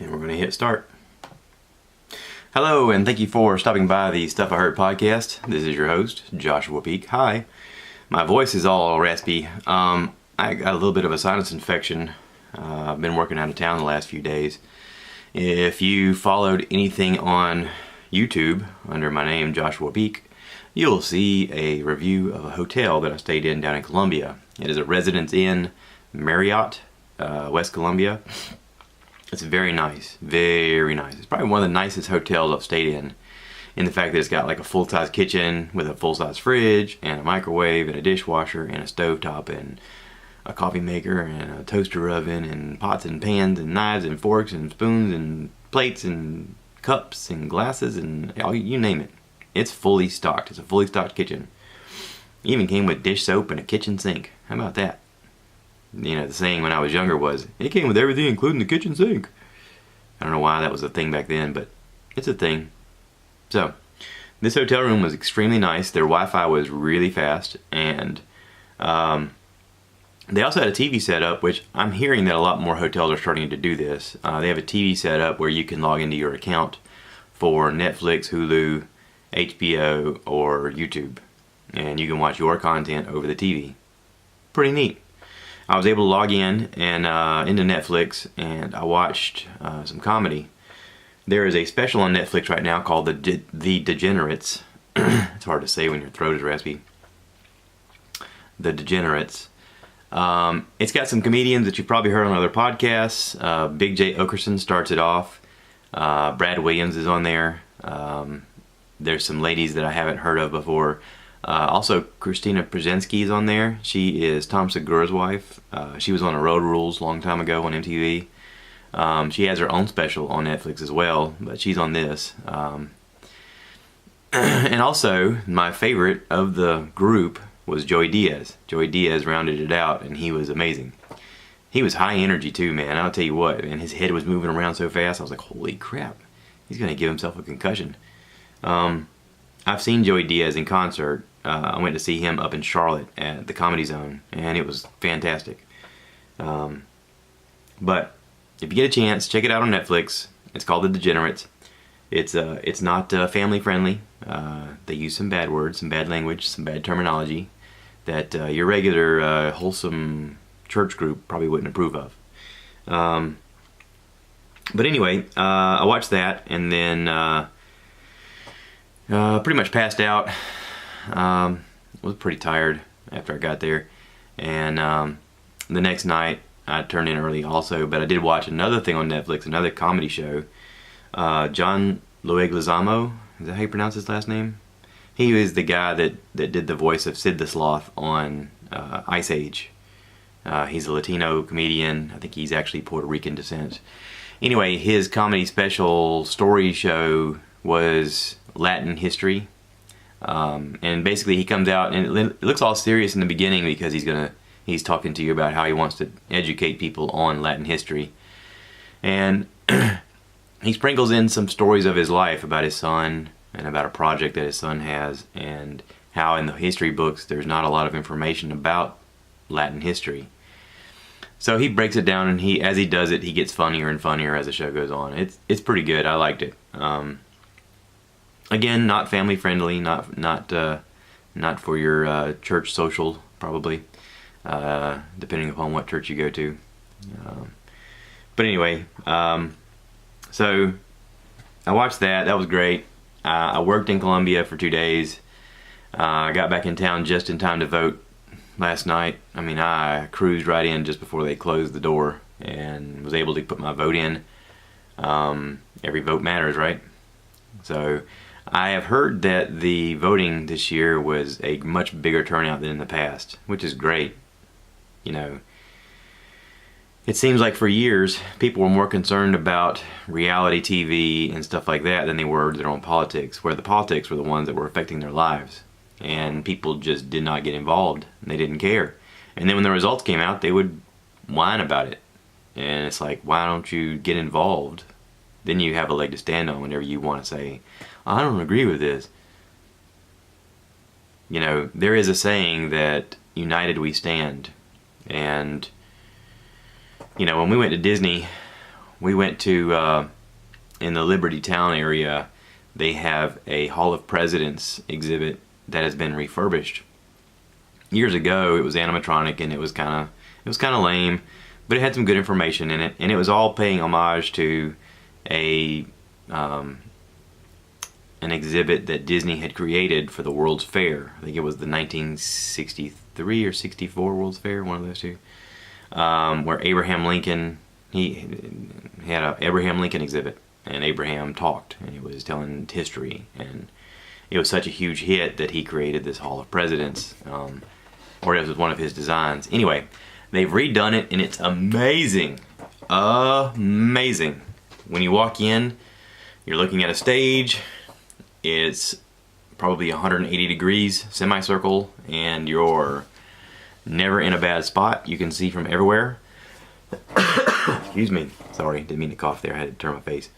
And we're going to hit start. Hello, and thank you for stopping by the Stuff I Heard podcast. This is your host, Joshua Peak. Hi. My voice is all raspy. I got a little bit of a sinus infection. I've been working out of town the last few days. If you followed anything on YouTube under my name, Joshua Peak, you'll see a review of a hotel that I stayed in down in Columbia. It is a Residence Inn Marriott, West Columbia. It's very nice, very nice. It's probably one of the nicest hotels I've stayed in the fact that it's got like a full-size kitchen with a full-size fridge and a microwave and a dishwasher and a stovetop and a coffee maker and a toaster oven and pots and pans and knives and forks and spoons and plates and cups and glasses and you name it. It's fully stocked. It's a fully stocked kitchen. It even came with dish soap and a kitchen sink. How about that? You know, the saying when I was younger was, it came with everything including the kitchen sink. I don't know why that was a thing back then, but it's a thing. So, this hotel room was extremely nice. Their Wi-Fi was really fast, and they also had a TV set up, which I'm hearing that a lot more hotels are starting to do this. They have a TV set up where you can log into your account for Netflix, Hulu, HBO, or YouTube, and you can watch your content over the TV. Pretty neat. I was able to log in and into Netflix, and I watched some comedy. There is a special on Netflix right now called The Degenerates. It's hard to say when your throat is raspy. The Degenerates. It's got some comedians that you've probably heard on other podcasts. Big J. Okerson starts it off. Brad Williams is on there. There's some ladies that I haven't heard of before. Also, Christina Przenski is on there. She is Tom Segura's wife. She was on a Road Rules a long time ago on MTV. She has her own special on Netflix as well, but she's on this. And also, my favorite of the group was Joey Diaz. Joey Diaz rounded it out, and he was amazing. He was high energy too, man. I'll tell you what, and his head was moving around so fast, I was like, holy crap, he's going to give himself a concussion. I've seen Joey Diaz in concert. I went to see him up in Charlotte at the Comedy Zone, and it was fantastic. But if you get a chance, check it out on Netflix. It's called The Degenerates. It's not family friendly. They use some bad words, some bad language, some bad terminology that your regular wholesome church group probably wouldn't approve of. But anyway, I watched that and then pretty much passed out. Was pretty tired after I got there, and the next night I turned in early also, but I did watch another thing on Netflix, another comedy show. John Leguizamo, is that how you pronounce his last name? He was the guy that did the voice of Sid the Sloth on Ice Age. He's a Latino comedian. I think he's actually Puerto Rican descent. Anyway, his comedy special story show was Latin history. And basically he comes out and it looks all serious in the beginning because he's talking to you about how he wants to educate people on Latin history, and he sprinkles in some stories of his life about his son and about a project that his son has, and how in the history books there's not a lot of information about Latin history. So he breaks it down, and as he does it, he gets funnier and funnier as the show goes on. It's pretty good. I liked it. Again, not family friendly, not for your church social, probably, depending upon what church you go to. But anyway, so I watched that. That was great. I worked in Columbia for 2 days. I got back in town just in time to vote last night. I mean, I cruised right in just before they closed the door and was able to put my vote in. Every vote matters, right? So I have heard that the voting this year was a much bigger turnout than in the past, which is great. You know, it seems like for years people were more concerned about reality TV and stuff like that than they were their own politics, where the politics were the ones that were affecting their lives, and people just did not get involved and they didn't care. And then when the results came out, they would whine about it, and it's like, why don't you get involved? Then you have a leg to stand on whenever you want to say, I don't agree with this. You know, there is a saying that united we stand. And, you know, when we went to Disney, we went to, in the Liberty Town area, they have a Hall of Presidents exhibit that has been refurbished. Years ago, it was animatronic and it was kind of lame, but it had some good information in it, and it was all paying homage to an exhibit that Disney had created for the World's Fair. I think it was the 1963 or 64 World's Fair, one of those two, where Abraham Lincoln, he had an Abraham Lincoln exhibit, and Abraham talked, and he was telling history, and it was such a huge hit that he created this Hall of Presidents, or it was one of his designs. Anyway, they've redone it, and it's amazing. Amazing. When you walk in, you're looking at a stage. It's probably 180 degrees, semicircle, and you're never in a bad spot. You can see from everywhere. Excuse me. Sorry, didn't mean to cough there. I had to turn my face.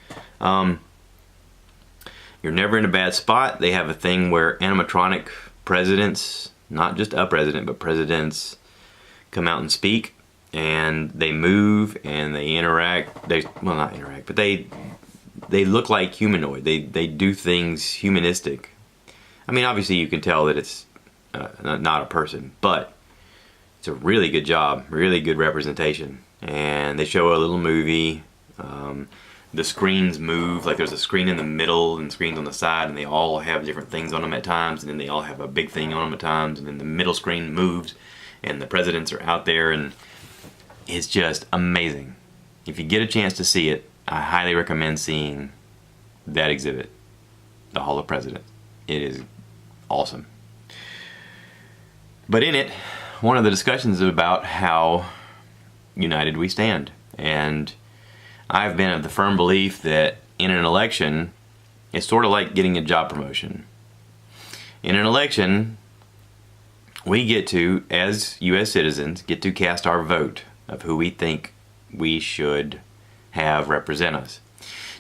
You're never in a bad spot. They have a thing where animatronic presidents, not just a president, but presidents come out and speak, and they move and they interact. Well, not interact, but they look like humanoid. They do things humanistic. I mean, obviously you can tell that it's not a person, but it's a really good job, really good representation. And they show a little movie. The screens move, like there's a screen in the middle and screens on the side, and they all have different things on them at times, and then they all have a big thing on them at times, and then the middle screen moves, and the presidents are out there, and it's just amazing. If you get a chance to see it, I highly recommend seeing that exhibit, the Hall of Presidents. It is awesome. But in it, one of the discussions is about how united we stand. And I've been of the firm belief that in an election, it's sort of like getting a job promotion. In an election, we get to, as U.S. citizens, get to cast our vote of who we think we should have represent us.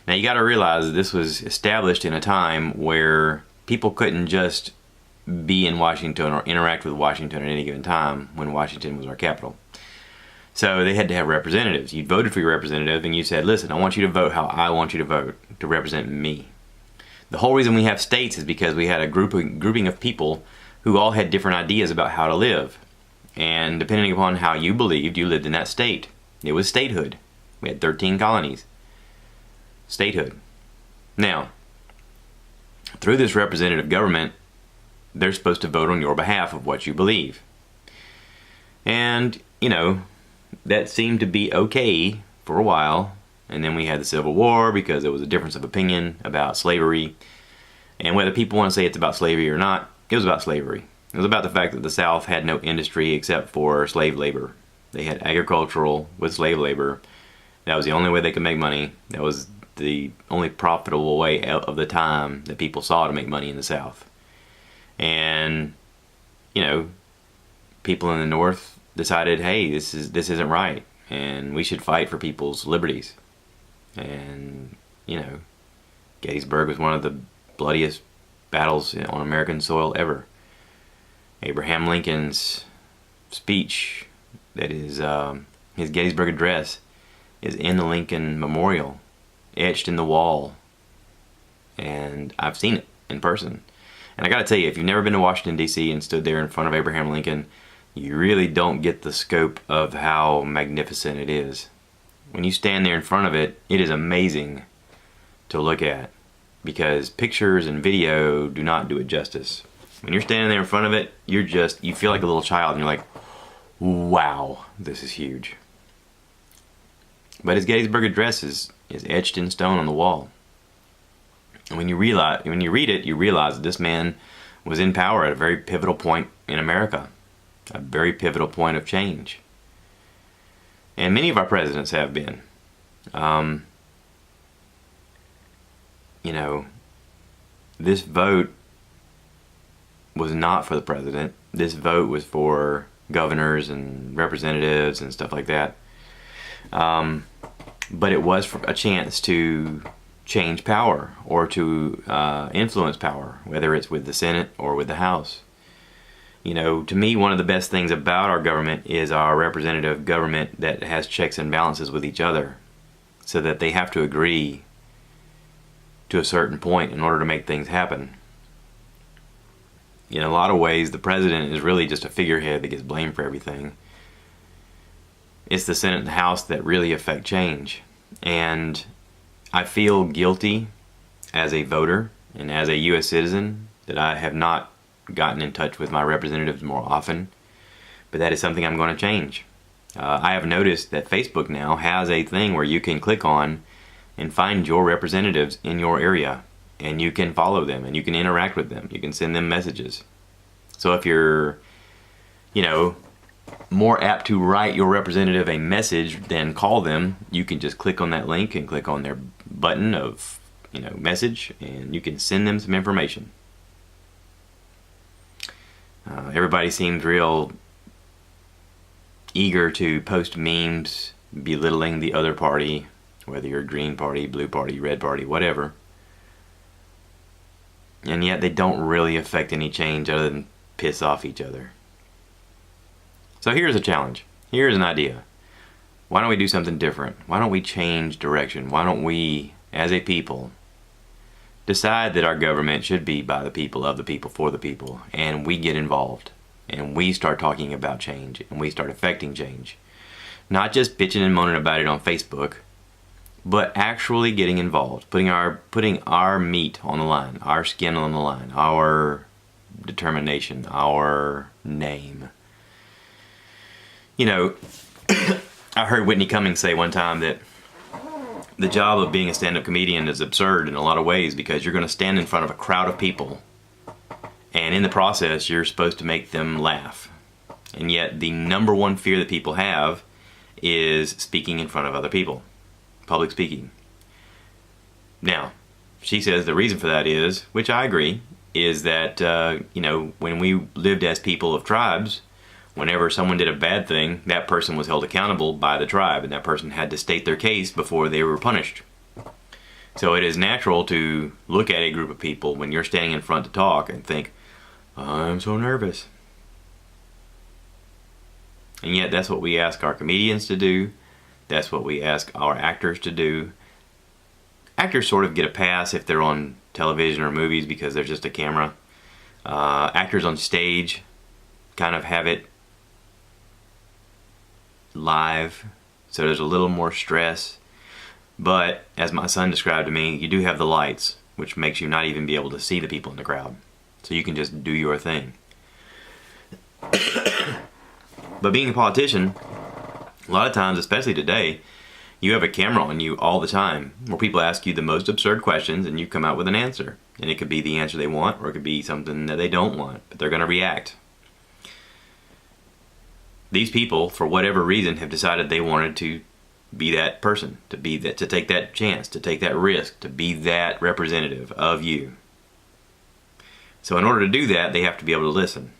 Now you got to realize that this was established in a time where people couldn't just be in Washington or interact with Washington at any given time when Washington was our capital. So they had to have representatives. You voted for your representative and you said, listen, I want you to vote how I want you to vote to represent me. The whole reason we have states is because we had a grouping of people who all had different ideas about how to live. And depending upon how you believed, you lived in that state. It was statehood. We had 13 colonies. Statehood. Now, through this representative government, they're supposed to vote on your behalf of what you believe. And, you know, that seemed to be okay for a while. And then we had the Civil War because there was a difference of opinion about slavery. And whether people want to say it's about slavery or not, it was about slavery. It was about the fact that the South had no industry except for slave labor. They had agricultural with slave labor. That was the only way they could make money. That was the only profitable way of the time that people saw to make money in the South. And, you know, people in the North decided, hey, this isn't right, and we should fight for people's liberties. And, you know, Gettysburg was one of the bloodiest battles on American soil ever. Abraham Lincoln's speech, that is his Gettysburg Address, is in the Lincoln Memorial, etched in the wall, and I've seen it in person. And I gotta tell you, if you've never been to Washington, D.C. and stood there in front of Abraham Lincoln, you really don't get the scope of how magnificent it is. When you stand there in front of it, it is amazing to look at, because pictures and video do not do it justice. When you're standing there in front of it, you feel like a little child, and you're like, wow, this is huge. But his Gettysburg Address is etched in stone on the wall. And when you read it, you realize that this man was in power at a very pivotal point in America, a very pivotal point of change. And many of our presidents have been. You know, this vote was not for the president. This vote was for governors and representatives and stuff like that. But it was for a chance to change power or to influence power, whether it's with the Senate or with the House. You know, to me, one of the best things about our government is our representative government that has checks and balances with each other. so that they have to agree to a certain point in order to make things happen. In a lot of ways, the president is really just a figurehead that gets blamed for everything. It's the Senate and the House that really affect change. And I feel guilty as a voter and as a U.S. citizen that I have not gotten in touch with my representatives more often. But that is something I'm going to change. I have noticed that Facebook now has a thing where you can click on and find your representatives in your area. And you can follow them and you can interact with them. You can send them messages. So if you're, more apt to write your representative a message than call them, you can just click on that link and click on their button of, message, and you can send them some information. Everybody seems real eager to post memes belittling the other party, whether you're Green Party, Blue Party, Red Party, whatever. And yet they don't really affect any change other than piss off each other. So here's a challenge. Here's an idea. Why don't we do something different? Why don't we change direction? Why don't we, as a people, decide that our government should be by the people, of the people, for the people, and we get involved, and we start talking about change, and we start affecting change. Not just bitching and moaning about it on Facebook, but actually getting involved, putting our meat on the line, our skin on the line, our determination, our name. I heard Whitney Cummings say one time that the job of being a stand-up comedian is absurd in a lot of ways because you're going to stand in front of a crowd of people, and in the process you're supposed to make them laugh. And yet the number one fear that people have is speaking in front of other people. Public speaking. Now, she says the reason for that is, which I agree, is that, when we lived as people of tribes, whenever someone did a bad thing, that person was held accountable by the tribe, and that person had to state their case before they were punished. So it is natural to look at a group of people when you're standing in front to talk and think, I'm so nervous. And yet that's what we ask our comedians to do. That's what we ask our actors to do. Actors sort of get a pass if they're on television or movies because there's just a camera. Actors on stage kind of have it live, so there's a little more stress. But as my son described to me, you do have the lights, which makes you not even be able to see the people in the crowd. So you can just do your thing. But being a politician, a lot of times, especially today, you have a camera on you all the time where people ask you the most absurd questions and you come out with an answer. And it could be the answer they want, or it could be something that they don't want, but they're going to react. These people, for whatever reason, have decided they wanted to be that person, to take that chance, to take that risk, to be that representative of you. So in order to do that, they have to be able to listen.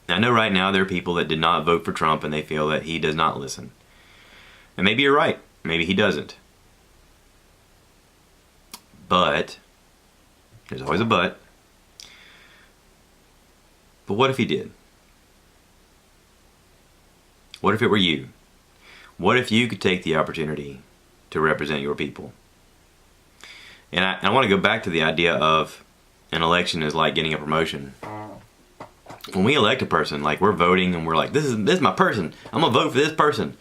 Now, I know right now there are people that did not vote for Trump and they feel that he does not listen. And maybe you're right. Maybe he doesn't. But, there's always a but. But what if he did? What if it were you? What if you could take the opportunity to represent your people? And I want to go back to the idea of an election is like getting a promotion. When we elect a person, like we're voting and we're like, this is my person. I'm going to vote for this person.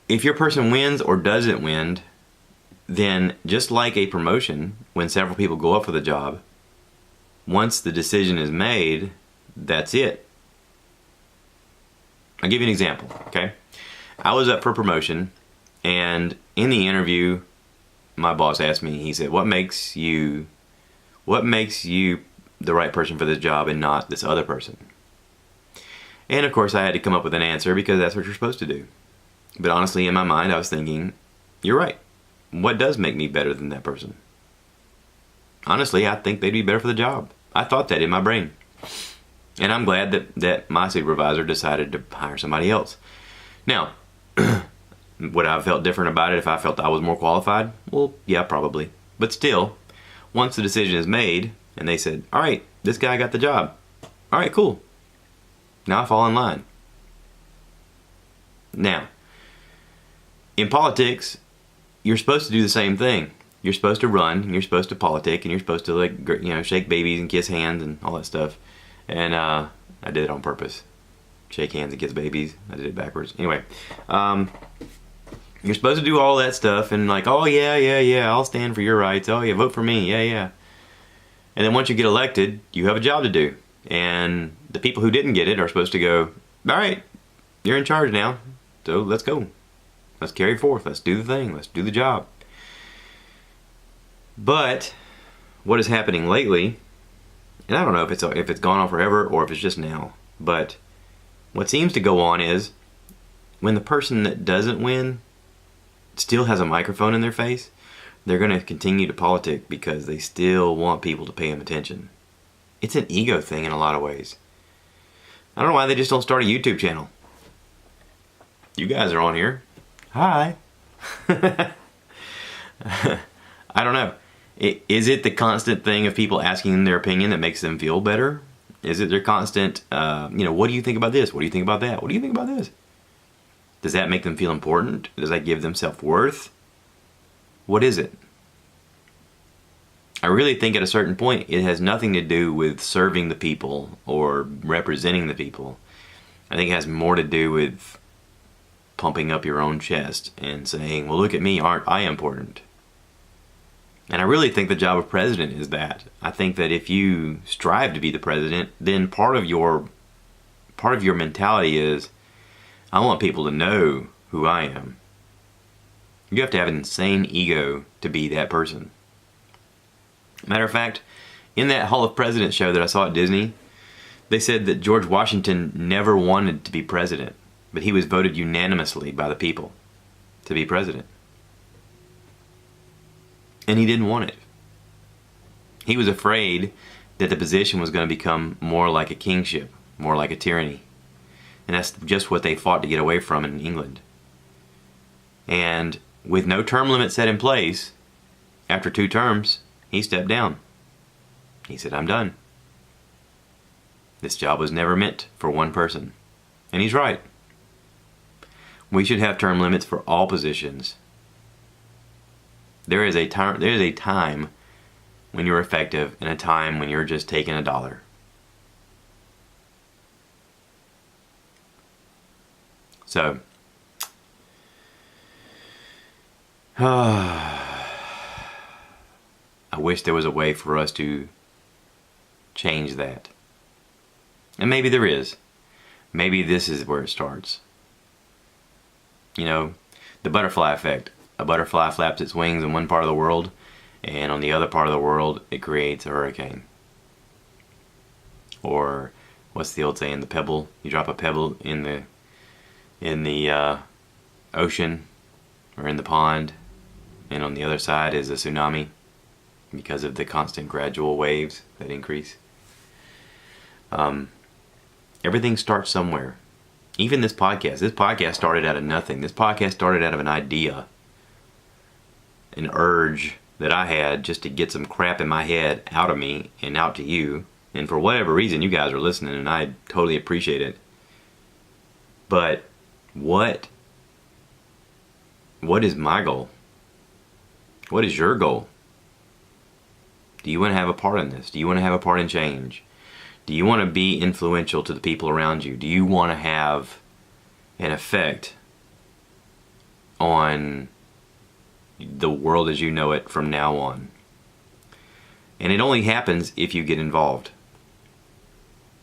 If your person wins or doesn't win, then just like a promotion, when several people go up for the job, once the decision is made, that's it. I'll give you an example, okay? I was up for promotion, and in the interview, my boss asked me, he said, what makes you the right person for this job and not this other person? And of course I had to come up with an answer because that's what you're supposed to do. But honestly, in my mind, I was thinking, you're right. What does make me better than that person? Honestly, I think they'd be better for the job. I thought that in my brain. And I'm glad that my supervisor decided to hire somebody else. Now, would I have felt different about it if I felt I was more qualified? Well, yeah, probably. But still, once the decision is made and they said, all right, this guy got the job. All right, cool. Now I fall in line. Now, in politics, you're supposed to do the same thing. You're supposed to run, and you're supposed to politic, and you're supposed to, like, shake babies and kiss hands and all that stuff. And I did it on purpose. Shake hands and kiss babies. I did it backwards. Anyway, you're supposed to do all that stuff and like, oh yeah, I'll stand for your rights. Oh yeah, vote for me. Yeah. And then once you get elected, you have a job to do. And the people who didn't get it are supposed to go, all right, you're in charge now. So let's go. Let's carry forth. Let's do the thing. Let's do the job. But what is happening lately, and I don't know if it's gone on forever or if it's just now, but what seems to go on is when the person that doesn't win still has a microphone in their face, they're going to continue to politic because they still want people to pay them attention. It's an ego thing in a lot of ways. I don't know why they just don't start a YouTube channel. You guys are on here. Hi. I don't know. Is it the constant thing of people asking their opinion that makes them feel better? Is it their constant, what do you think about this? What do you think about that? What do you think about this? Does that make them feel important? Does that give them self-worth? What is it? I really think at a certain point it has nothing to do with serving the people or representing the people. I think it has more to do with pumping up your own chest and saying, well, look at me, aren't I important? And I really think the job of president is that. I think that if you strive to be the president, then part of your mentality is, I want people to know who I am. You have to have an insane ego to be that person. Matter of fact, in that Hall of Presidents show that I saw at Disney, they said that George Washington never wanted to be president, but he was voted unanimously by the people to be president. And he didn't want it. He was afraid that the position was going to become more like a kingship, more like a tyranny. And that's just what they fought to get away from in England. And with no term limit set in place, after 2 terms, he stepped down. He said, I'm done. This job was never meant for one person. And he's right. We should have term limits for all positions. There is a time when you're effective and a time when you're just taking a dollar. So, I wish there was a way for us to change that. And maybe there is. Maybe this is where it starts. The butterfly effect. A butterfly flaps its wings in one part of the world, and on the other part of the world, it creates a hurricane. Or, what's the old saying? The pebble. You drop a pebble in the ocean or in the pond, and on the other side is a tsunami because of the constant gradual waves that increase. Everything starts somewhere. Even this podcast. This podcast started out of nothing. This podcast started out of an idea, an urge that I had just to get some crap in my head out of me and out to you. And for whatever reason, you guys are listening, and I totally appreciate it. But what is my goal? What is your goal? Do you want to have a part in this? Do you want to have a part in change? Do you want to be influential to the people around you? Do you want to have an effect on the world as you know it from now on? And it only happens if you get involved.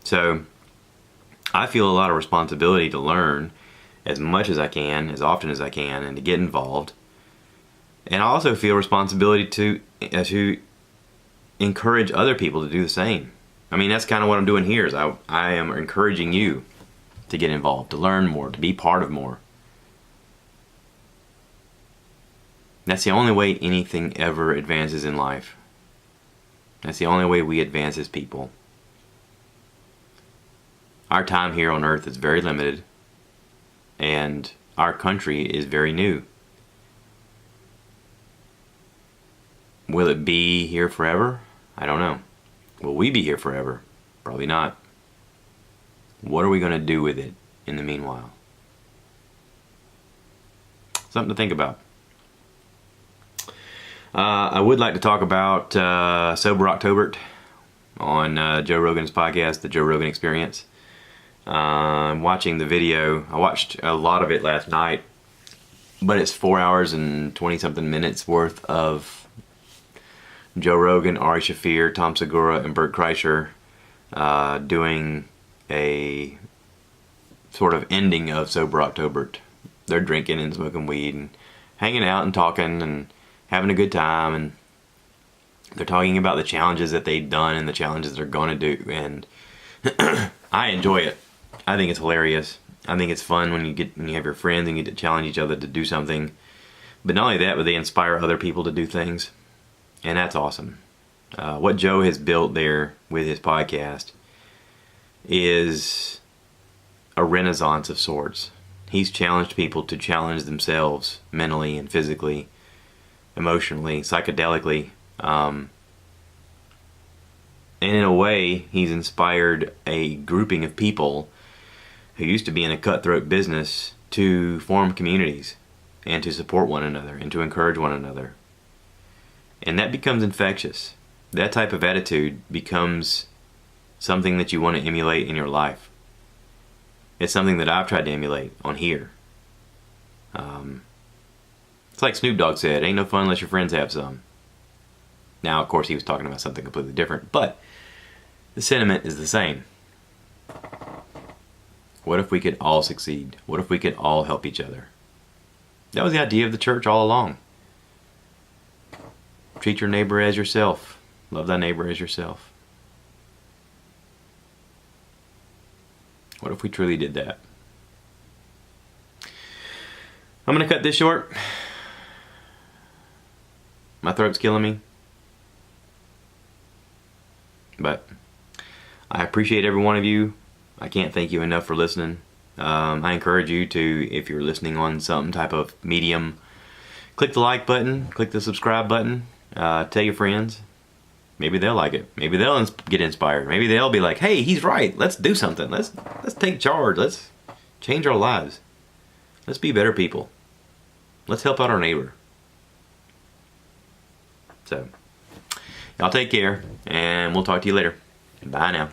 So I feel a lot of responsibility to learn as much as I can, as often as I can, and to get involved. And I also feel responsibility to encourage other people to do the same. I mean, that's kind of what I'm doing here, is I am encouraging you to get involved, to learn more, to be part of more. That's the only way anything ever advances in life. That's the only way we advance as people. Our time here on earth is very limited, and our country is very new. Will it be here forever? I don't know. Will we be here forever? Probably not. What are we going to do with it in the meanwhile? something to think about. I would like to talk about Sober October on Joe Rogan's podcast, The Joe Rogan Experience. I'm watching the video. I watched a lot of it last night, but it's 4 hours and 20 something minutes worth of Joe Rogan, Ari Shaffir, Tom Segura, and Bert Kreischer doing a sort of ending of Sober October. They're drinking and smoking weed and hanging out and talking and having a good time, and they're talking about the challenges that they've done and the challenges they're going to do, and I enjoy it. I think it's hilarious. I think it's fun when you have your friends and you get to challenge each other to do something. But not only that, but they inspire other people to do things, and that's awesome. What Joe has built there with his podcast is a renaissance of sorts. He's challenged people to challenge themselves mentally and physically, emotionally, psychedelically. And in a way, he's inspired a grouping of people who used to be in a cutthroat business to form communities and to support one another and to encourage one another. And that becomes infectious. That type of attitude becomes something that you want to emulate in your life. It's something that I've tried to emulate on here. It's like Snoop Dogg said, ain't no fun unless your friends have some. Now, of course, he was talking about something completely different, but the sentiment is the same. What if we could all succeed? What if we could all help each other? That was the idea of the church all along. Treat your neighbor as yourself. Love thy neighbor as yourself. What if we truly did that? I'm going to cut this short. My throat's killing me. But I appreciate every one of you. I can't thank you enough for listening. I encourage you to, if you're listening on some type of medium, click the like button, click the subscribe button, tell your friends. Maybe they'll like it. Maybe they'll get inspired. Maybe they'll be like, hey, he's right. Let's do something. Let's take charge. Let's change our lives. Let's be better people. Let's help out our neighbor. So, y'all take care, and we'll talk to you later. Bye now.